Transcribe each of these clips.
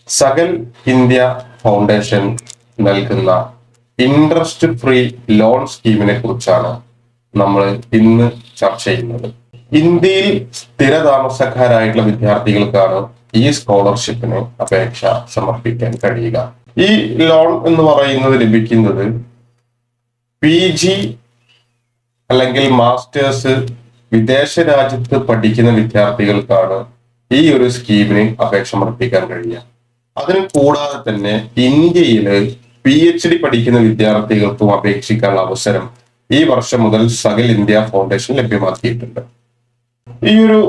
Sakal India foundation നൽകുന്ന interest free loan സ്കീമിനെ കുറിച്ചാണ് നമ്മൾ ഇന്ന് ചർച്ച ചെയ്യുന്നത്. ഇന്ത്യയിൽ സ്ഥിരതാമസക്കാരായിട്ടുള്ള വിദ്യാർത്ഥികൾക്കാണ് ഈ സ്കോളർഷിപ്പിന് അപേക്ഷ സമർപ്പിക്കാൻ കഴിയുക. ഈ ലോൺ എന്ന് പറയുന്നത് ലഭിക്കുന്നത് PG അല്ലെങ്കിൽ മാസ്റ്റേഴ്സ് വിദേശ രാജ്യത്ത് പഠിക്കുന്ന വിദ്യാർത്ഥികൾക്കാണ് ഈ ഒരു സ്കീമിന് അപേക്ഷ സമർപ്പിക്കാൻ കഴിയുക. അതിന് കൂടാതെ തന്നെ ഇന്ത്യയില് PhD പഠിക്കുന്ന വിദ്യാർത്ഥികൾക്കും അപേക്ഷിക്കാനുള്ള അവസരം ഈ വർഷം മുതൽ സകൽ ഇന്ത്യ ഫൗണ്ടേഷൻ ലഭ്യമാക്കിയിട്ടുണ്ട്. ഈ ഒരു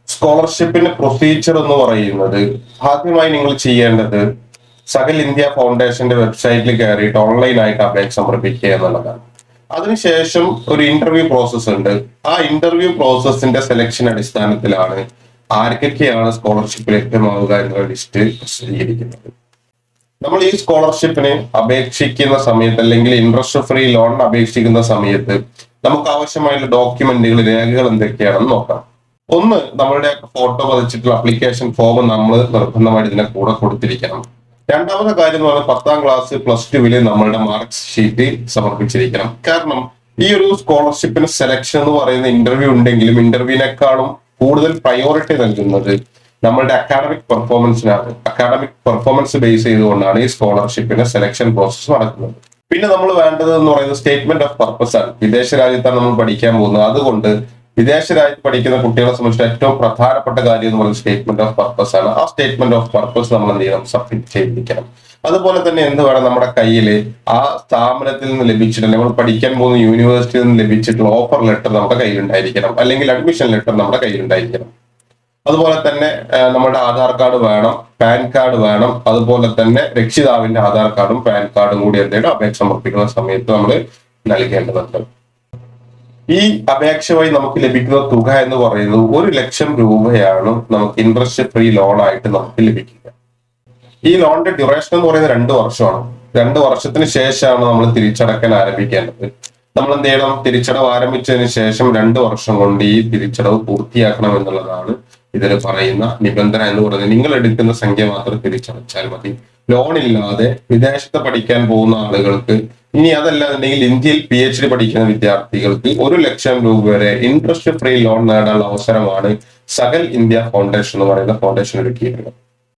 സ്കോളർഷിപ്പിന്റെ പ്രൊസീജിയർ എന്ന് പറയുന്നത്, ആദ്യമായി നിങ്ങൾ ചെയ്യേണ്ടത് സകൽ ഇന്ത്യ ഫൗണ്ടേഷന്റെ വെബ്സൈറ്റിൽ കയറിയിട്ട് ഓൺലൈനായിട്ട് അപേക്ഷ സമർപ്പിക്കുക എന്നുള്ളതാണ്. അതിനുശേഷം ഒരു ഇന്റർവ്യൂ പ്രോസസ് ഉണ്ട്. ആ ഇന്റർവ്യൂ പ്രോസസ്സിന്റെ സെലക്ഷൻ അടിസ്ഥാനത്തിലാണ് ആർക്കൊക്കെയാണ് സ്കോളർഷിപ്പ് ലഭ്യമാവുക എന്നുള്ള ലിസ്റ്റ് പ്രസിദ്ധീകരിക്കുന്നത്. നമ്മൾ ഈ സ്കോളർഷിപ്പിന് അപേക്ഷിക്കുന്ന സമയത്ത് അല്ലെങ്കിൽ ഇൻട്രസ്റ്റ് ഫ്രീ ലോൺ അപേക്ഷിക്കുന്ന സമയത്ത് നമുക്ക് ആവശ്യമായുള്ള ഡോക്യുമെന്റുകൾ, രേഖകൾ എന്തൊക്കെയാണെന്ന് നോക്കാം. ഒന്ന്, നമ്മളുടെ ഫോട്ടോ പതിച്ചിട്ടുള്ള അപ്ലിക്കേഷൻ ഫോം നമ്മൾ നിർബന്ധമായിട്ട് ഇതിനെ കൂടെ കൊടുത്തിരിക്കണം. രണ്ടാമത്തെ കാര്യം എന്ന് പറഞ്ഞാൽ 10ാം ക്ലാസ് +2 നമ്മളുടെ മാർക്ക് ഷീറ്റ് സമർപ്പിച്ചിരിക്കണം. കാരണം ഈ ഒരു സ്കോളർഷിപ്പിന് സെലക്ഷൻ എന്ന് പറയുന്ന ഇന്റർവ്യൂ ഉണ്ടെങ്കിലും ഇന്റർവ്യൂവിനേക്കാളും കൂടുതൽ പ്രയോറിറ്റി നൽകുന്നത് നമ്മളുടെ അക്കാഡമിക് പെർഫോമൻസിനാണ്. അക്കാഡമിക് പെർഫോമൻസ് ബേസ് ചെയ്തുകൊണ്ടാണ് ഈ സ്കോളർഷിപ്പിന്റെ സെലക്ഷൻ പ്രോസസ് നടക്കുന്നത്. പിന്നെ നമ്മൾ വേണ്ടത് എന്ന് പറയുന്നത് സ്റ്റേറ്റ്മെന്റ് ഓഫ് പർപ്പസ് ആണ്. വിദേശ രാജ്യത്താണ് നമ്മൾ പഠിക്കാൻ പോകുന്നത്. അതുകൊണ്ട് വിദേശ രാജ്യത്ത് പഠിക്കുന്ന കുട്ടികളെ സംബന്ധിച്ച് ഏറ്റവും പ്രധാനപ്പെട്ട കാര്യം എന്ന് പറയുന്നത് സ്റ്റേറ്റ്മെന്റ് ഓഫ് പർപ്പസ് ആണ്. ആ സ്റ്റേറ്റ്മെന്റ് ഓഫ് പർപ്പസ് നമ്മൾ എന്ത് ചെയ്യണം? സബ്മിറ്റ് ചെയ്തിരിക്കണം. അതുപോലെ തന്നെ എന്ത് വേണം? നമ്മുടെ കയ്യിൽ ആ സ്ഥാപനത്തിൽ നിന്ന് ലഭിച്ചിട്ടുള്ള, നമ്മൾ പഠിക്കാൻ പോകുന്ന യൂണിവേഴ്സിറ്റിയിൽ നിന്ന് ലഭിച്ചിട്ടുള്ള ഓഫർ ലെറ്റർ നമ്മുടെ കയ്യിലുണ്ടായിരിക്കണം, അല്ലെങ്കിൽ അഡ്മിഷൻ ലെറ്റർ നമ്മുടെ കയ്യിലുണ്ടായിരിക്കണം. അതുപോലെ തന്നെ നമ്മുടെ ആധാർ കാർഡ് വേണം, പാൻ കാർഡ് വേണം. അതുപോലെ തന്നെ രക്ഷിതാവിന്റെ ആധാർ കാർഡും പാൻ കാർഡും കൂടി എന്തെങ്കിലും അപേക്ഷ സമർപ്പിക്കുന്ന സമയത്ത് നമ്മൾ നൽകേണ്ടതുണ്ട്. ഈ അപേക്ഷ വഴി നമുക്ക് ലഭിക്കുന്ന തുക എന്ന് പറയുന്നത് 1 ലക്ഷം രൂപയാണ് നമുക്ക് ഇൻട്രസ്റ്റ് ഫ്രീ ലോൺ ആയിട്ട് നമുക്ക് ലഭിക്കുക. ഈ ലോണിന്റെ ഡ്യൂറേഷൻ എന്ന് പറയുന്നത് 2 വർഷമാണ്. 2 വർഷത്തിന് ശേഷമാണ് നമ്മൾ തിരിച്ചടക്കാൻ ആരംഭിക്കേണ്ടത്. നമ്മൾ എന്ത് ചെയ്യണം? തിരിച്ചടവ് ആരംഭിച്ചതിന് ശേഷം 2 വർഷം കൊണ്ട് ഈ തിരിച്ചടവ് പൂർത്തിയാക്കണം എന്നുള്ളതാണ് ഇതിൽ പറയുന്ന നിബന്ധന എന്ന് പറയുന്നത്. നിങ്ങൾ എടുക്കുന്ന സംഖ്യ മാത്രം തിരിച്ചടച്ചാൽ മതി. ലോൺ ഇല്ലാതെ വിദേശത്ത് പഠിക്കാൻ പോകുന്ന ആളുകൾക്ക്, ഇനി അതല്ലാന്നുണ്ടെങ്കിൽ ഇന്ത്യയിൽ PhD പഠിക്കുന്ന വിദ്യാർത്ഥികൾക്ക് 1 ലക്ഷം രൂപ വരെ ഇൻട്രസ്റ്റ് ഫ്രീ ലോൺ നേടാനുള്ള അവസരമാണ് സകൽ ഇന്ത്യ ഫൗണ്ടേഷൻ എന്ന് പറയുന്ന ഫൗണ്ടേഷൻ ഒരുക്കിയിട്ടുള്ളത്.